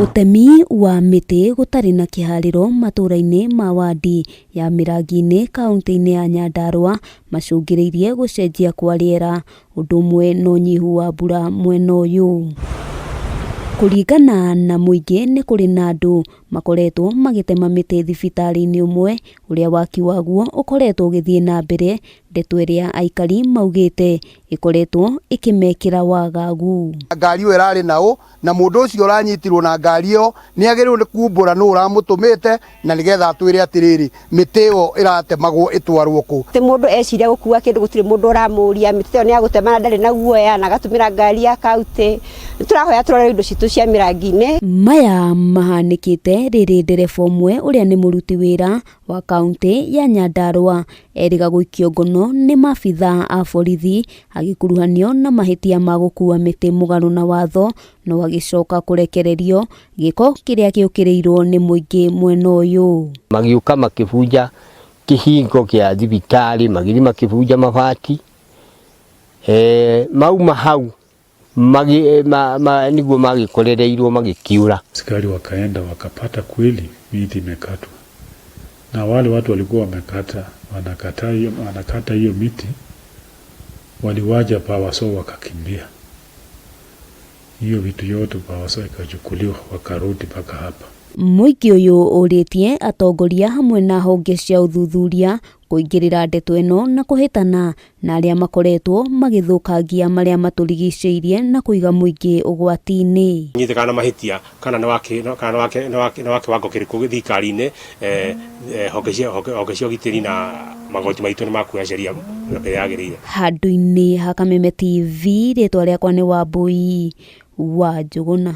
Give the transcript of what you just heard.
Utemi wa miti gutari na kihariro matũra-inĩ ma wadi ya Mĩrangi-inĩ kaunti-inĩ ya Nyandarua macũngĩrĩirie gũcenjia kwa rĩera ũndũ ũmwe na ũnyihu wa mbura mwena ũyũ. Kũringana na mũingĩ nĩ kũrĩ na andũ makoretwo magĩtema mĩtĩ thibitarĩ-inĩ ũmwe ũrĩa waki waguo ũkoretwo ũgĩthiĩ na mbere, ndeto ĩrĩa aikari maugĩte ĩkoretwo ĩkĩmekĩra wagagu. Ngari ĩyo ĩrarĩ naũ na mũndũ ũcio ũranyitirwo na ngari ĩyo nĩ agĩrĩirwo nĩ kumbũra nũ ũramũtũmĩte na nĩgetha atwĩre atĩrĩrĩ mĩtĩ ĩyo ĩratemagwo ĩtwarwo kũ. Ti mũndũ eciria gũkua kĩndũ gũtirĩ mũndũ ũramũria, mĩtĩ ĩyo nĩ agũtema na ndarĩ na guoya na agatũmĩra ngari ya kaunti. Nĩtũrahoya tũrore indo citũ cia Mĩrangi-inĩ. Maya mahanĩkĩte rĩrĩ ndereba ũmwe ũrĩa nĩ mũruti wĩra wa kaunti ya Nyandarua erĩga gũikio ngono nĩ maabitha a borithi agĩkuruhanio na mahĩtia ma gũkua mĩtĩ mũgarũ na watho no agĩcoka kũrekererio, gĩko kĩrĩa gĩũkĩrĩirwo nĩ mũingĩ mwena ũyũ. Magĩũka makĩbunja kĩhingo kĩa thibitarĩ, magĩthiĩ makĩbunja mabati, mauma hau niguo magĩkorereirwo magĩkiura. Askari wakaenda wakapata kweli miti imekatwa, na wale watu walikuwa wanakata hiyo miti waliwaja Pawaso wakakimbia. Hiyo vitu yote Pawaso ikachukuliwa wakarudi mpaka hapa. Mũingĩ ũyũ ũrĩtie atongoria hamwe na honge cia ũthuthuria kũingĩrĩra ndeto ĩno na kũhĩtana na arĩa makoretwo magĩthũkangia marĩa matũrigicĩirie na kũiga mũingĩ ũgwati-inĩ. Nyitĩkana mahĩtia kana nĩ wa kĩwango kĩrĩkũ thirikari-inĩ, honge cia ũgitĩri na magoti maitũ nĩ makuoya sheria ĩrĩa yagĩrĩire. Handũ-inĩ ha Kameme TV, rĩtwa rĩakwa nĩ Wambui wa Njũgũna.